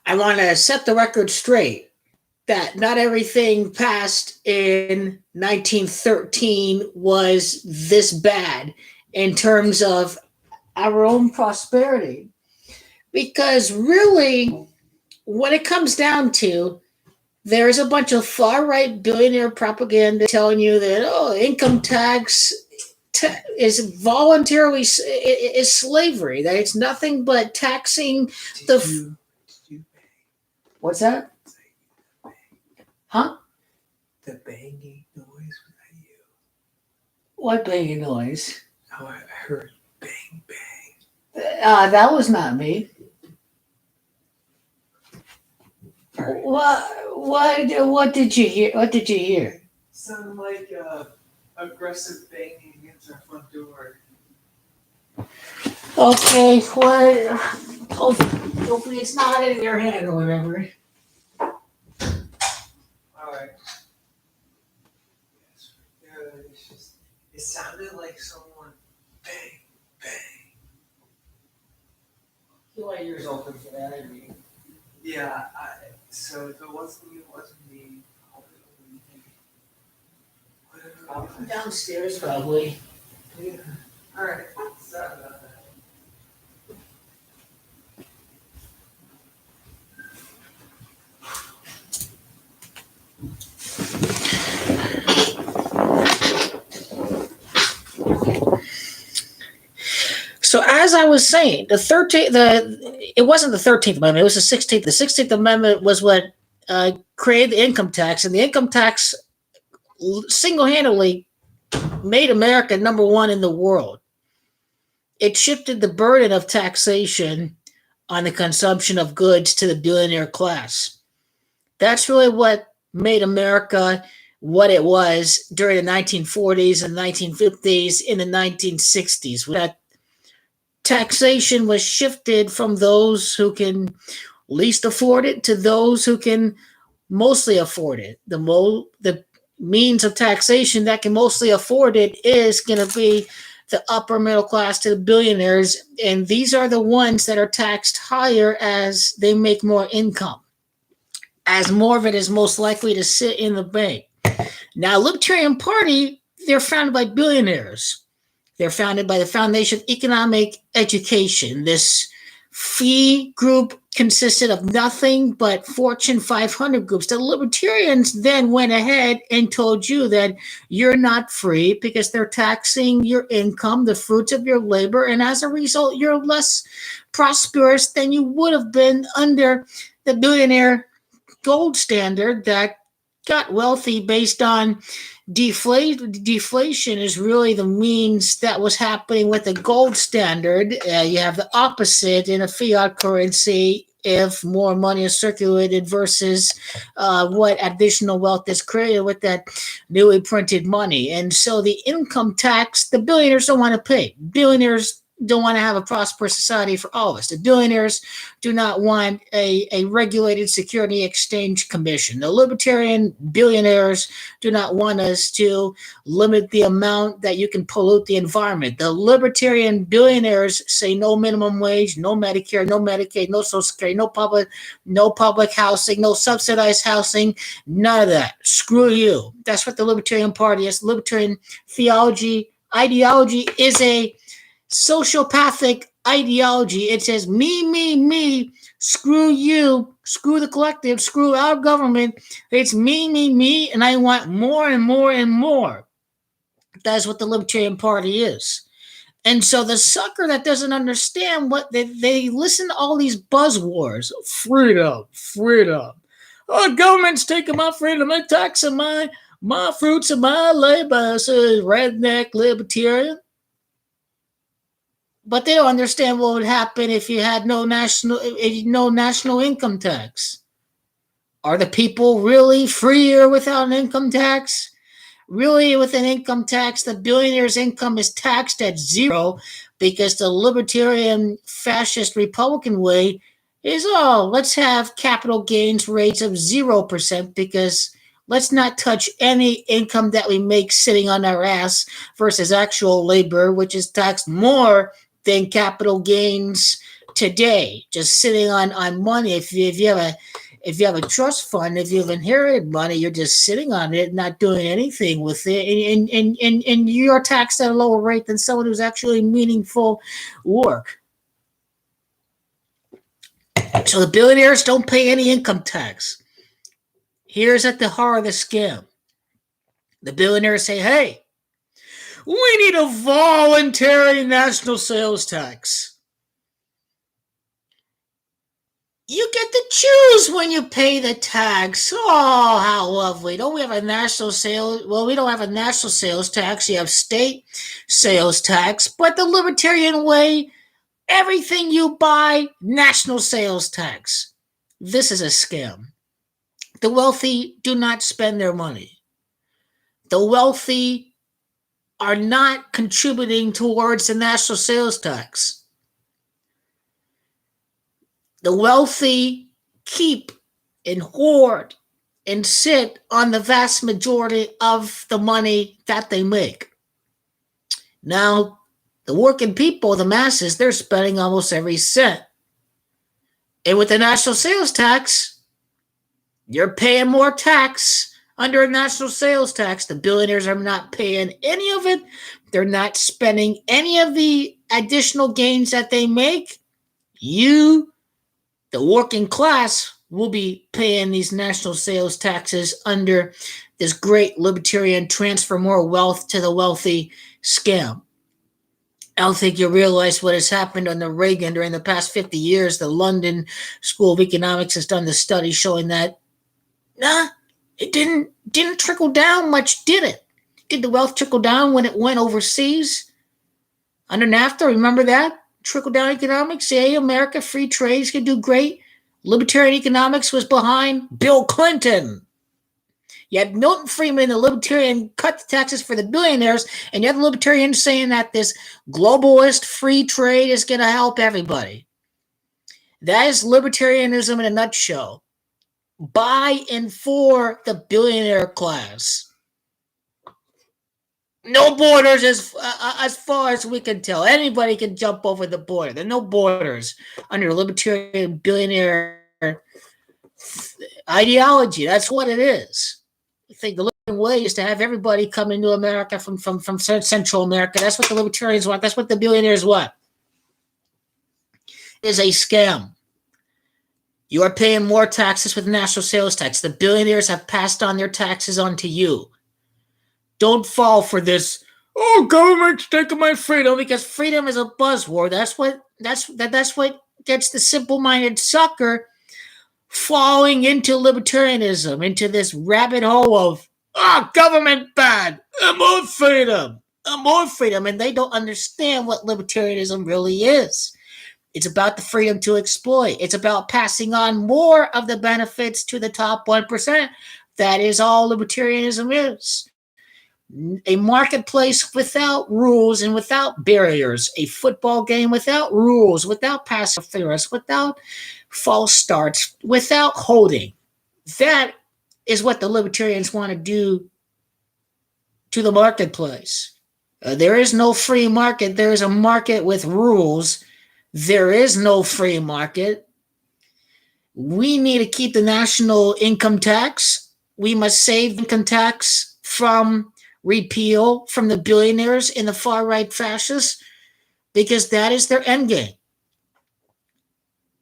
I want to set the record straight that not everything passed in 1913 was this bad in terms of our own prosperity. Because really, what it comes down to, there's a bunch of far right billionaire propaganda telling you that, oh, income tax is voluntarily is slavery, that it's nothing but taxing the. What's that? Huh? The banging noise, was that you? What banging noise? Oh, I heard bang, bang. That was not me. Right. What did you hear? What did you hear? Sounded like aggressive banging against our front door. Okay, what? Hopefully it's not in your head or whatever. Alright. Yes, good. It's just, it sounded like someone bang, bang. Keep my ears open for that, I mean. Yeah, so if it wasn't you, it wasn't me. I'm downstairs probably. Yeah. Alright, sorry about that. So as I was saying, it wasn't the 13th Amendment, it was the 16th. The 16th Amendment was what created the income tax, and the income tax single-handedly made America number one in the world. It shifted the burden of taxation on the consumption of goods to the billionaire class. That's really what made America what it was during the 1940s and 1950s, in the 1960s. That taxation was shifted from those who can least afford it to those who can mostly afford it. The means of taxation that can mostly afford it is going to be the upper middle class to the billionaires, and these are the ones that are taxed higher as they make more income, as more of it is most likely to sit in the bank. Now, Libertarian Party, they're founded by billionaires. They're founded by the Foundation of Economic Education. This fee group consisted of nothing but Fortune 500 groups. The Libertarians then went ahead and told you that you're not free because they're taxing your income, the fruits of your labor, and as a result, you're less prosperous than you would have been under the billionaire gold standard that got wealthy based on deflation is really the means that was happening with the gold standard. You have the opposite in a fiat currency if more money is circulated versus what additional wealth is created with that newly printed money. And so the income tax, the billionaires don't want to pay. Billionaires don't want to have a prosperous society for all of us. The billionaires do not want a regulated security exchange commission. The libertarian billionaires do not want us to limit the amount that you can pollute the environment. The libertarian billionaires say no minimum wage, no Medicare, no Medicaid, no Social Security, no public housing, no subsidized housing, none of that. Screw you. That's what the Libertarian Party is. Libertarian ideology is a sociopathic ideology. It says me, screw you, screw the collective, screw our government. It's me, and I want more and more and more. That's what the Libertarian Party is. And so the sucker that doesn't understand what they listen to all these buzzwords, freedom. Oh, government's taking my freedom, they're taxing my fruits of my labor, says redneck libertarian. But they don't understand what would happen if you had no national income tax. Are the people really freer without an income tax? Really, with an income tax, the billionaire's income is taxed at zero because the libertarian, fascist, Republican way is, let's have capital gains rates of 0% because let's not touch any income that we make sitting on our ass versus actual labor, which is taxed more than capital gains today, just sitting on money. If you have a trust fund, if you've inherited money, you're just sitting on it, not doing anything with it, and you're taxed at a lower rate than someone who's actually meaningful work. So the billionaires don't pay any income tax. Here's at the heart of the scam. The billionaires say, hey, we need a voluntary national sales tax. You get to choose when you pay the tax. Oh, how lovely. Don't we have a national sales? Well, we don't have a national sales tax. You have state sales tax. But the libertarian way, everything you buy, national sales tax. This is a scam. The wealthy do not spend their money. The wealthy are not contributing towards the national sales tax. The wealthy keep and hoard and sit on the vast majority of the money that they make. Now, the working people, the masses, they're spending almost every cent. And with the national sales tax, you're paying more tax under a national sales tax. The billionaires are not paying any of it. They're not spending any of the additional gains that they make. You, the working class, will be paying these national sales taxes under this great libertarian transfer more wealth to the wealthy scam. I don't think you realize what has happened under Reagan during the past 50 years. The London School of Economics has done the study showing that it didn't trickle down much, did it? Did the wealth trickle down when it went overseas? Under NAFTA, remember that? Trickle down economics? Yeah, America, free trade is going to do great. Libertarian economics was behind Bill Clinton. You had Milton Friedman, the libertarian, cut the taxes for the billionaires, and you have the libertarian saying that this globalist free trade is going to help everybody. That is libertarianism in a nutshell. By and for the billionaire class. No borders as far as we can tell. Anybody can jump over the border. There are no borders under libertarian billionaire ideology. That's what it is. I think the libertarian way is to have everybody come into America from Central America. That's what the libertarians want. That's what the billionaires want. It is a scam. You are paying more taxes with national sales tax. The billionaires have passed on their taxes onto you. Don't fall for this. Oh, government's taking my freedom, because freedom is a buzzword. That's what gets the simple-minded sucker falling into libertarianism, into this rabbit hole of government bad. I'm more freedom. I'm more freedom, and they don't understand what libertarianism really is. It's about the freedom to exploit. It's about passing on more of the benefits to the top 1%. That is all libertarianism is. A marketplace without rules and without barriers. A football game without rules, without pass interference, without false starts, without holding. That is what the libertarians want to do to the marketplace. There is no free market. There is a market with rules. There is no free market. We need to keep the national income tax. We must save income tax from repeal from the billionaires and the far-right fascists, because that is their endgame.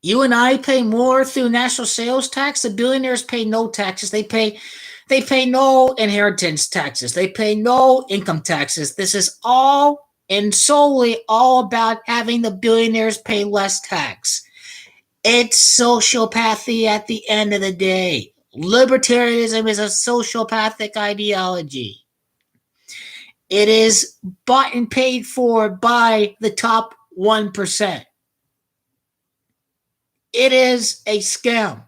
You and I pay more through national sales tax. The billionaires pay no taxes. They pay no inheritance taxes. They pay no income taxes. This is all and solely all about having the billionaires pay less tax. It's sociopathy at the end of the day. Libertarianism is a sociopathic ideology. It is bought and paid for by the top 1%. It is a scam.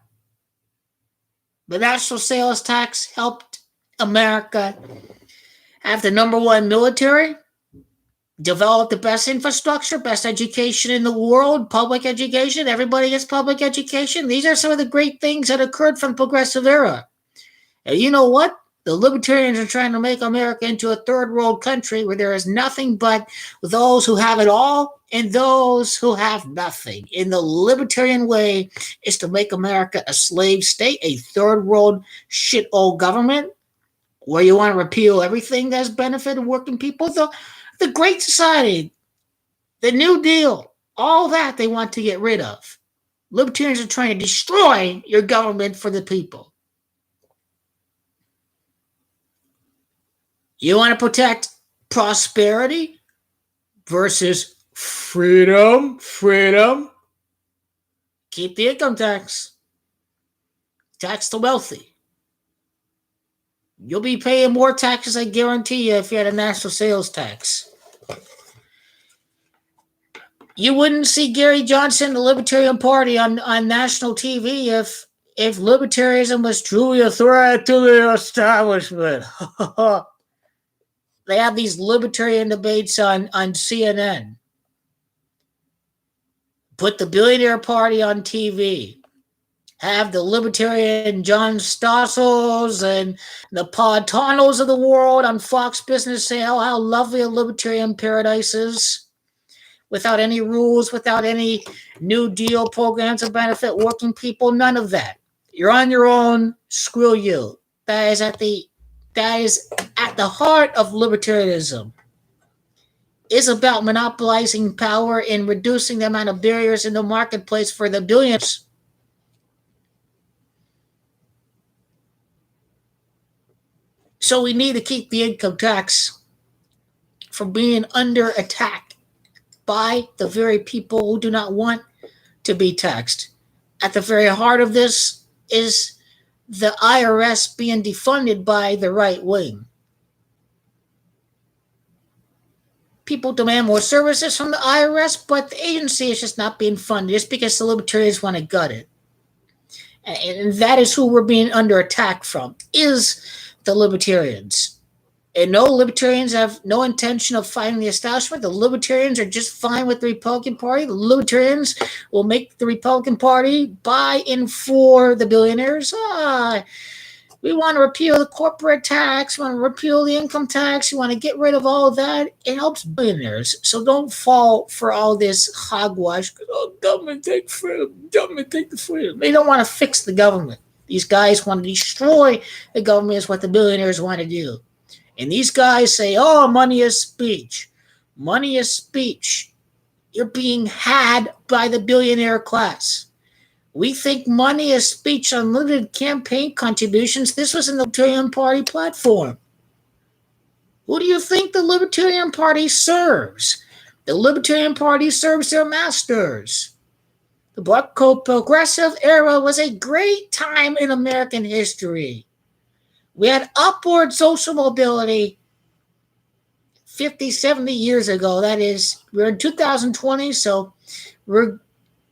The national sales tax helped America have the #1 military, develop the best infrastructure, best education in the world, public education. Everybody gets public education. These are some of the great things that occurred from the progressive era. And you know what? The libertarians are trying to make America into a third world country where there is nothing but those who have it all and those who have nothing. And the libertarian way is to make America a slave state, a third world shit old government where you want to repeal everything that's benefited working people. The Great Society, the New Deal, all that they want to get rid of. Libertarians are trying to destroy your government for the people. You want to protect prosperity versus freedom. Keep the income tax. Tax the wealthy. You'll be paying more taxes, I guarantee you, if you had a national sales tax. You wouldn't see Gary Johnson, the Libertarian Party, on national TV if libertarianism was truly a threat to the establishment. They have these libertarian debates on CNN. Put the Billionaire Party on TV. Have the libertarian John Stossels and the Podtanos of the world on Fox Business say how lovely a libertarian paradise is. Without any rules, without any New Deal programs to benefit working people, none of that. You're on your own, screw you. That is at the heart of libertarianism. Is about monopolizing power and reducing the amount of barriers in the marketplace for the billions. So we need to keep the income tax from being under attack by the very people who do not want to be taxed. At the very heart of this is the IRS being defunded by the right wing. People demand more services from the IRS, but the agency is just not being funded. It's because the libertarians want to gut it. And that is who we're being under attack from, is the libertarians. And no, libertarians have no intention of fighting the establishment. The libertarians are just fine with the Republican Party. The libertarians will make the Republican Party buy in for the billionaires. We want to repeal the corporate tax. We want to repeal the income tax. We want to get rid of all of that. It helps billionaires. So don't fall for all this hogwash. Oh, government take freedom. Government take the freedom. They don't want to fix the government. These guys want to destroy the government is what the billionaires want to do. And these guys say, oh, money is speech. Money is speech. You're being had by the billionaire class. We think money is speech, unlimited campaign contributions. This was in the Libertarian Party platform. Who do you think the Libertarian Party serves? The Libertarian Party serves their masters. The Black Progressive era was a great time in American history. We had upward social mobility 50, 70 years ago. That is, we're in 2020, so we're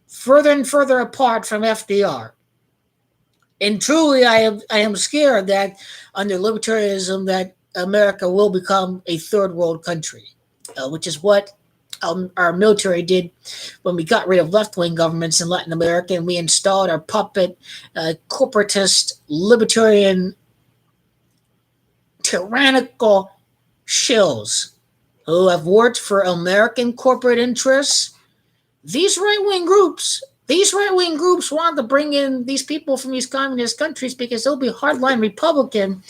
further and further apart from FDR. And truly, I am scared that under libertarianism that America will become a third world country, which is what our military did when we got rid of left-wing governments in Latin America and we installed our puppet, corporatist, libertarian, tyrannical shills who have worked for American corporate interests. These right-wing groups want to bring in these people from these communist countries because they'll be hardline Republican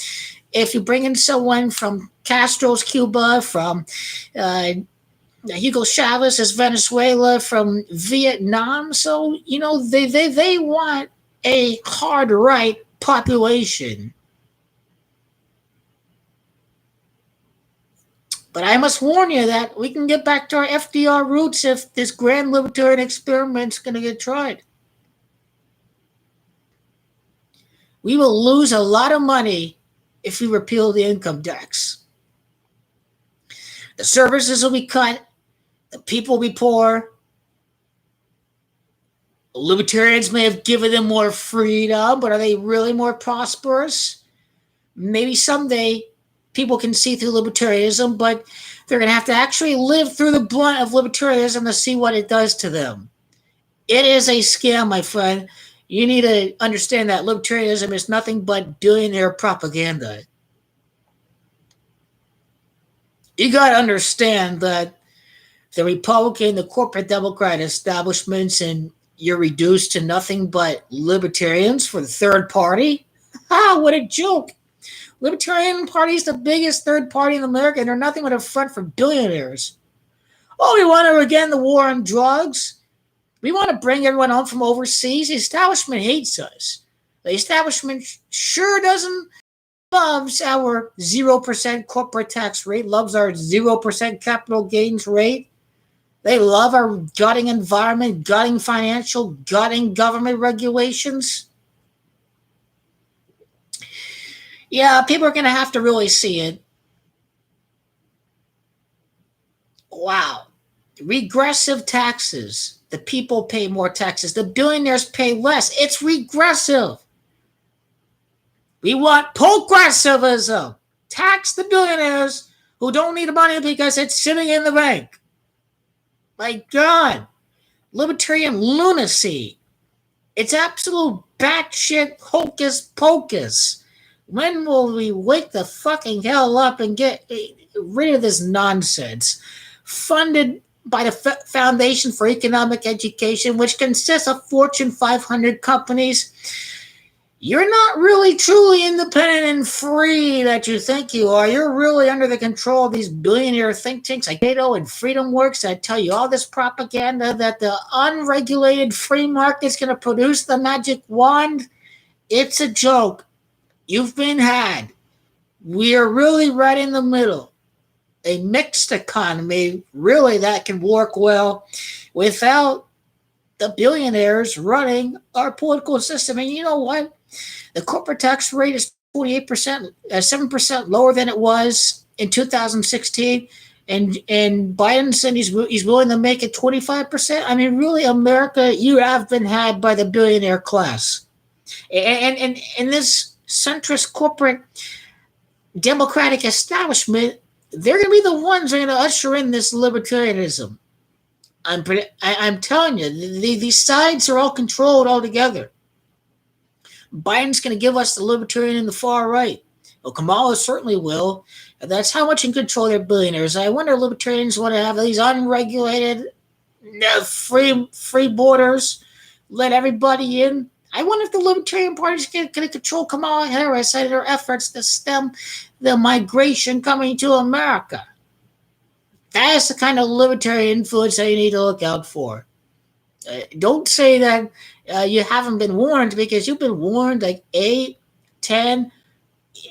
if you bring in someone from Castro's Cuba, from Hugo Chavez's Venezuela, from Vietnam. So, they want a hard right population. But I must warn you that we can get back to our FDR roots if this grand libertarian experiment is going to get tried. We will lose a lot of money if we repeal the income tax. The services will be cut. The people will be poor. The libertarians may have given them more freedom, but are they really more prosperous? Maybe someday people can see through libertarianism, but they're going to have to actually live through the blunt of libertarianism to see what it does to them. It is a scam, my friend. You need to understand that libertarianism is nothing but billionaire propaganda. You got to understand that the Republican, the corporate Democrat establishments, and you're reduced to nothing but libertarians for the third party. Ah, what a joke. Libertarian Party is the biggest third party in America, and they're nothing but a front for billionaires. Oh, we want to again the war on drugs. We want to bring everyone home from overseas. The establishment hates us. The establishment sure doesn't loves our 0% corporate tax rate, loves our 0% capital gains rate. They love our gutting environment, gutting financial, gutting government regulations. Yeah, people are going to have to really see it. Wow. Regressive taxes. The people pay more taxes. The billionaires pay less. It's regressive. We want progressivism. Tax the billionaires who don't need the money because it's sitting in the bank. My God. Libertarian lunacy. It's absolute batshit hocus pocus. When will we wake the fucking hell up and get rid of this nonsense? Funded by the Foundation for Economic Education, which consists of Fortune 500 companies. You're not really truly independent and free that you think you are. You're really under the control of these billionaire think tanks like NATO and FreedomWorks that tell you all this propaganda that the unregulated free market's going to produce the magic wand. It's a joke. You've been had. We are really right in the middle. A mixed economy, really, that can work well without the billionaires running our political system. And you know what? The corporate tax rate is 48%, 7% lower than it was in 2016. And Biden said he's willing to make it 25%. I mean, really, America, you have been had by the billionaire class. And this centrist corporate democratic establishment, they're going to be the ones who are going to usher in this libertarianism. I'm telling you, these sides are all controlled all together. Biden's going to give us the libertarian and the far right. Well, Kamala certainly will. That's how much in control they're billionaires. I wonder if libertarians want to have these unregulated, free borders, let everybody in. I wonder if the Libertarian Party is going to control Kamala Harris and her efforts to stem the migration coming to America. That's the kind of libertarian influence that you need to look out for. Don't say that you haven't been warned, because you've been warned like 8, 10,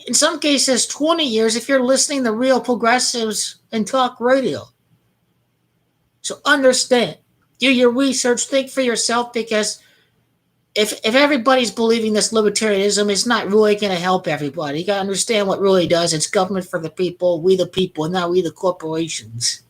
in some cases 20 years if you're listening to real progressives and talk radio. So understand. Do your research. Think for yourself, because if everybody's believing this libertarianism, it's not really going to help everybody. You got to understand what really does. It's government for the people, we the people, and not we the corporations.